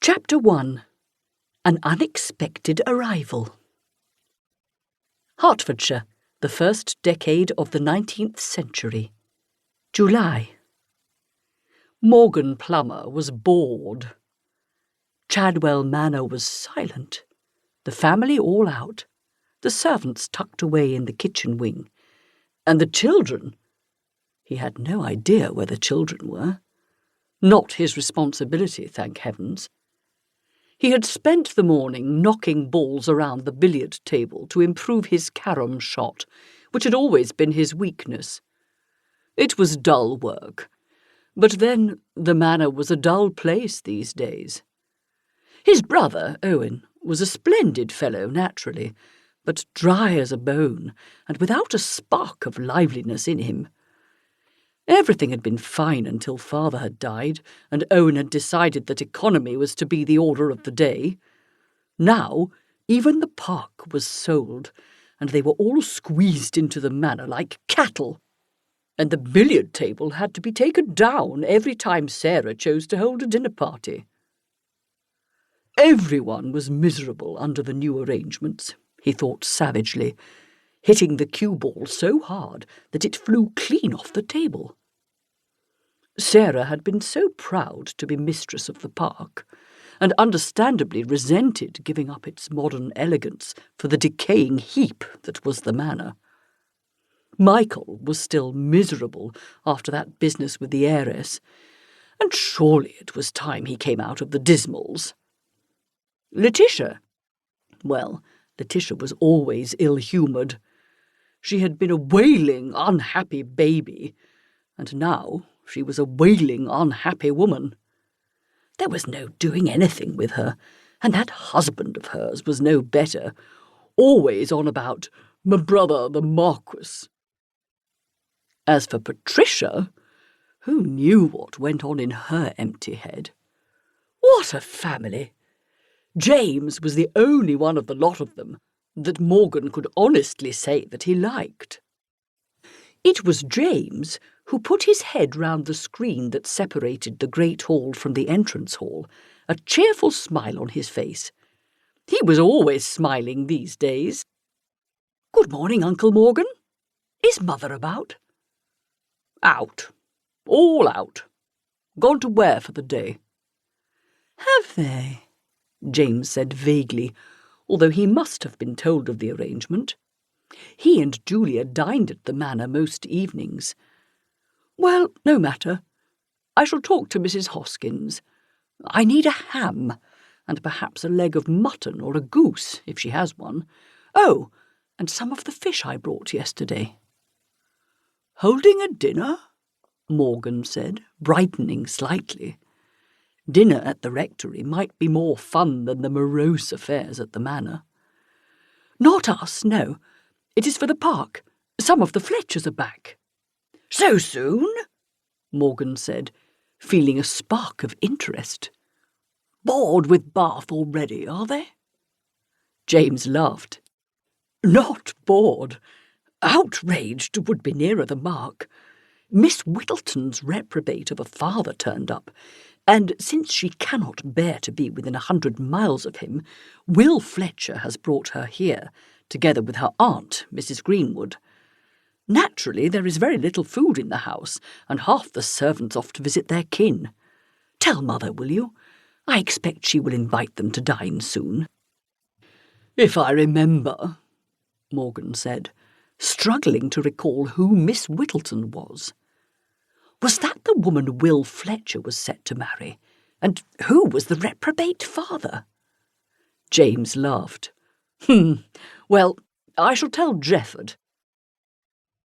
Chapter 1. An Unexpected Arrival. Hertfordshire, the first decade of the 19th century. July. Morgan Plummer was bored. Chadwell Manor was silent, the family all out, the servants tucked away in the kitchen wing, and the children. He had no idea where the children were. Not his responsibility, thank heavens. He had spent the morning knocking balls around the billiard table to improve his carom shot, which had always been his weakness. It was dull work, but then the manor was a dull place these days. His brother, Owen, was a splendid fellow naturally, but dry as a bone, and without a spark of liveliness in him. Everything had been fine until father had died, and Owen had decided that economy was to be the order of the day. Now, even the park was sold, and they were all squeezed into the manor like cattle, and the billiard table had to be taken down every time Sarah chose to hold a dinner party. Everyone was miserable under the new arrangements, he thought savagely, hitting the cue ball so hard that it flew clean off the table. Sarah had been so proud to be mistress of the park, and understandably resented giving up its modern elegance for the decaying heap that was the manor. Michael was still miserable after that business with the heiress, and surely it was time he came out of the dismals. Letitia was always ill-humoured. She had been a wailing, unhappy baby, and now she was a wailing, unhappy woman. There was no doing anything with her, and that husband of hers was no better, always on about "my brother the Marquis." As for Patricia, who knew what went on in her empty head? What a family! James was the only one of the lot of them that Morgan could honestly say that he liked. It was James who put his head round the screen that separated the great hall from the entrance hall, a cheerful smile on his face. He was always smiling these days. "Good morning, Uncle Morgan. Is Mother about?" "Out. All out. Gone to where for the day?" "Have they?" James said vaguely, although he must have been told of the arrangement. He and Julia dined at the manor most evenings. "Well, no matter. I shall talk to Mrs. Hoskins. I need a ham, and perhaps a leg of mutton or a goose, if she has one. Oh, and some of the fish I brought yesterday." "Holding a dinner?" Morgan said, brightening slightly. Dinner at the rectory might be more fun than the morose affairs at the manor. "Not us, no. It is for the park. Some of the Fletchers are back." "So soon?" Morgan said, feeling a spark of interest. "Bored with Bath already, are they?" James laughed. "Not bored. Outraged would be nearer the mark. Miss Whittleton's reprobate of a father turned up, and since she cannot bear to be within 100 miles of him, Will Fletcher has brought her here, together with her aunt, Mrs. Greenwood. Naturally, there is very little food in the house, and half the servants off to visit their kin. Tell Mother, will you? I expect she will invite them to dine soon." "If I remember," Morgan said, struggling to recall who Miss Whittleton was. Was that the woman Will Fletcher was set to marry? And who was the reprobate father? James laughed. Well, I shall tell Jefford.